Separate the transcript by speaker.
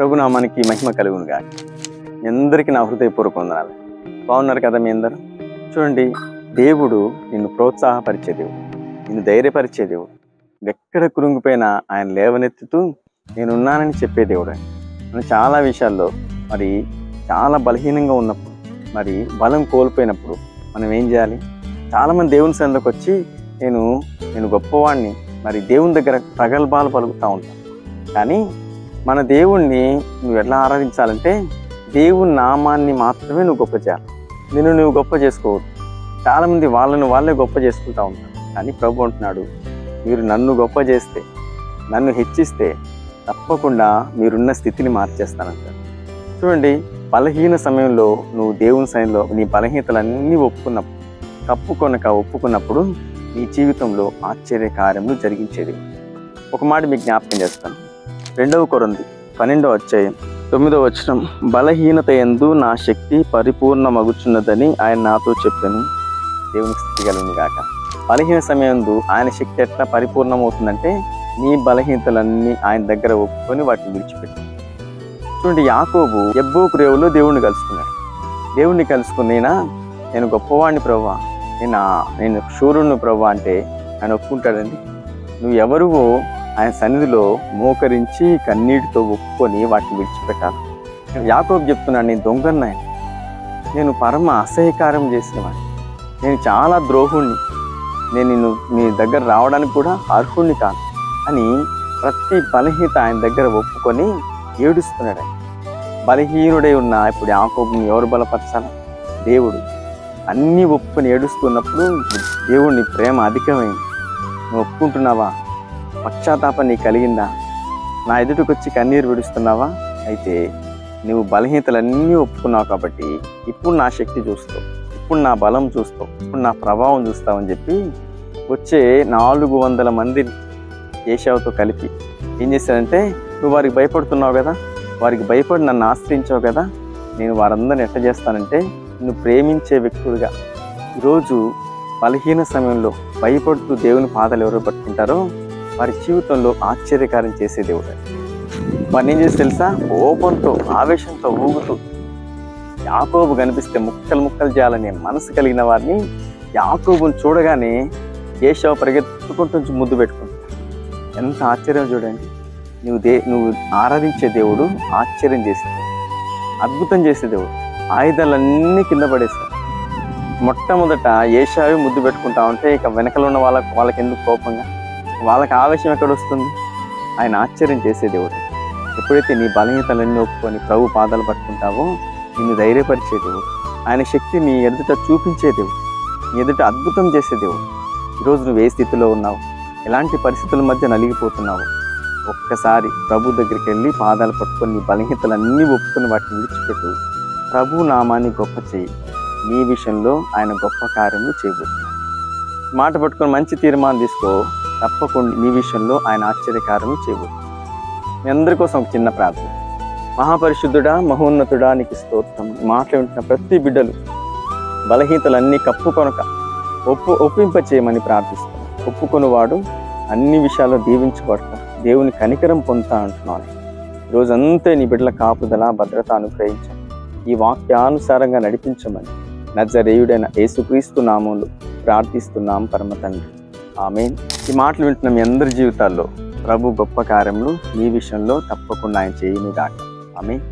Speaker 1: ప్రభునామానికి మహిమ కలుగును గాక. మీ అందరికీ నా హృదయపూర్వక వందనాలు. బాగున్నారు కదా మీ అందరూ? చూడండి, దేవుడు నిన్ను ప్రోత్సాహపరిచే దేవుడు, నిన్ను ధైర్యపరిచే దేవుడు. ఎక్కడ కృంగిపోయినా ఆయన లేవనెత్తుతూ నేనున్నానని చెప్పే దేవుడు. మనం చాలా విషయాల్లో మరి చాలా బలహీనంగా ఉన్నప్పుడు, మరి బలం కోల్పోయినప్పుడు మనం ఏం చేయాలి? చాలామంది దేవుని సన్నిధిలోకి వచ్చి నేను గొప్పవాడిని, మరి దేవుని దగ్గర ప్రగల్భాలు పలుకుతూ ఉంటాం. కానీ మన దేవుణ్ణి నువ్వు ఎలా ఆరాధించాలంటే దేవుని నామాన్ని మాత్రమే నువ్వు గొప్ప చేయాలి. నువ్వు గొప్ప చేసుకోవద్దు. చాలామంది వాళ్ళే గొప్ప చేసుకుంటూ ఉంటారు. కానీ ప్రభు అంటున్నాడు, మీరు నన్ను గొప్ప చేస్తే, నన్ను హెచ్చిస్తే తప్పకుండా మీరున్న స్థితిని మార్చేస్తానంటాడు. చూడండి, బలహీన సమయంలో నువ్వు దేవుని సన్నిధిలో నీ బలహీనతలన్నీ ఒప్పుకున్నప్పుడు నీ జీవితంలో ఆశ్చర్య కార్యములు జరిగించేది. ఒక మాట మీకు జ్ఞాపకం చేస్తాను. 2 కొరింథీ 12:9 బలహీనత యందు నా శక్తి పరిపూర్ణమగుచున్నదని ఆయన నాతో చెప్పాను. దేవునికి స్థితి కలుగును గాక. బలహీన సమయంలో ఆయన శక్తి ఎట్లా పరిపూర్ణమవుతుందంటే నీ బలహీనతలన్నీ ఆయన దగ్గర ఒప్పుకొని వాటిని విడిచిపెట్టు. చూడండి, యాకోబు యబ్బోకు రేవులో దేవుణ్ణి కలుసుకున్నాడు. దేవుణ్ణి కలుసుకునేనా నేను గొప్పవాడిని ప్రభువా, నేను శూరుణ్ణి ప్రభువా అంటే ఆయన ఒప్పుకుంటాడండి? నువ్వు ఎవరువో ఆయన సన్నిధిలో మోకరించి కన్నీటితో ఒప్పుకొని వాటిని విడిచిపెట్టాలి. యాకోబు చెప్తున్నాను, నేను దొంగన్నాయన, నేను పరమ అసహ్యకారం చేసినవాడిని, నేను చాలా ద్రోహుణ్ణి, నేను నీ దగ్గర రావడానికి కూడా అర్హుణ్ణి కాదు అని ప్రతి బలహీనత ఆయన దగ్గర ఒప్పుకొని ఏడుస్తున్నాడు. బలహీనుడై ఉన్న ఇప్పుడు యాకోబుని ఎవరు బలపరచాలి? దేవుడు. అన్నీ ఒప్పుకొని ఏడుస్తున్నప్పుడు దేవుడిని ప్రేమ అధికమైంది. నువ్వు ఒప్పుకుంటున్నావా? పశ్చాత్తాపం నీకు కలిగిందా? నా ఎదుటికి వచ్చి కన్నీరు విడుస్తున్నావా? అయితే నువ్వు బలహీనతలన్నీ ఒప్పుకున్నావు కాబట్టి ఇప్పుడు నా శక్తి చూస్తావు, ఇప్పుడు నా బలం చూస్తావు, ఇప్పుడు నా ప్రభావం చూస్తావని చెప్పి వచ్చే 400 మందిని ఏశావుతో కలిపి ఏం చేశాడంటే, నువ్వు వారికి భయపడుతున్నావు కదా, వారికి భయపడి నన్ను ఆశ్రయించావు కదా, నేను వారందరిని ఎట్ట చేస్తానంటే నిన్ను ప్రేమించే వ్యక్తులుగా. ఈరోజు బలహీన సమయంలో భయపడుతూ దేవుని పాదాలు ఎవరు పట్టుకుంటారో వారి జీవితంలో ఆశ్చర్యకారం చేసే దేవుడు. వారిని ఏం చేసి తెలుసా? కోపంతో ఆవేశంతో ఊగుతూ యాకోబు కనిపిస్తే ముక్కలు చేయాలనే మనసు కలిగిన వారిని యాకోబుని చూడగానే ఏశావు పరిగెత్తుకుంటూ ముద్దు పెట్టుకుంటాడు. ఎంత ఆశ్చర్యం చూడండి. నువ్వు ఆరాధించే దేవుడు ఆశ్చర్యం చేసే దేవుడు, అద్భుతం చేసే దేవుడు. ఆయుధాలన్నీ కింద పడేశారు. మొట్టమొదట ఏశావు ముద్దు పెట్టుకుంటా ఉంటే ఇక వెనకలో ఉన్న వాళ్ళకి ఎందుకు కోపంగా, వాళ్ళకి ఆవేశం ఎక్కడ వస్తుంది? ఆయన ఆశ్చర్యం చేసే దేవుడు. ఎప్పుడైతే నీ బలహీనతలన్నీ ఒప్పుకొని ప్రభు పాదాలు పట్టుకుంటావో నిన్ను ధైర్యపరిచే దేవుడు, ఆయన శక్తి నీ ఎదుట చూపించే దేవుడు, నీ ఎదుట అద్భుతం చేసే దేవుడు. ఈరోజు నువ్వు ఏ స్థితిలో ఉన్నావు, ఎలాంటి పరిస్థితుల మధ్య నలిగిపోతున్నావు, ఒక్కసారి ప్రభు దగ్గరికి వెళ్ళి పాదాలు పట్టుకొని నీ బలహీనతలన్నీ ఒప్పుకొని వాటిని విడిచిపెట్టు. ప్రభు నామాన్ని గొప్ప చేయి. నీ విషయంలో ఆయన గొప్ప కార్యములు చేయబోతున్నాడు. మాట పట్టుకొని మంచి తీర్మానం తీసుకో, తప్పకుండా నీ విషయంలో ఆయన ఆశ్చర్యకార్యము చేయబోతున్నాడు. మీ అందరి కోసం ఒక చిన్న ప్రార్థన. మహాపరిశుద్ధుడా, మహోన్నతుడా, నీకు స్తోత్రం. మాటలు వింటున్న ప్రతి బిడ్డలు బలహీనతలన్నీ కప్పుకొనక ఒప్పింప చేయమని ప్రార్థిస్తాను. ఒప్పుకొనివాడు అన్ని విషయాల్లో దీవించబడతా, దేవుని కనికరం పొందుతా అంటున్నాను. రోజంతా నీ బిడ్డల కాపుదల భద్రత అనుగ్రహించండి. ఈ వాక్యానుసారంగా నడిపించమని నజరేయుడైన యేసుక్రీస్తు నామములో ప్రార్థిస్తున్నాం పరమ తండ్రి, ఆమేన్. ఈ మాటలు వింటున్న మీ అందరి జీవితాల్లో ప్రభు గొప్ప కార్యములు మీ విషయంలో తప్పకుండా ఆయన చేయను గాక. ఆమేన్.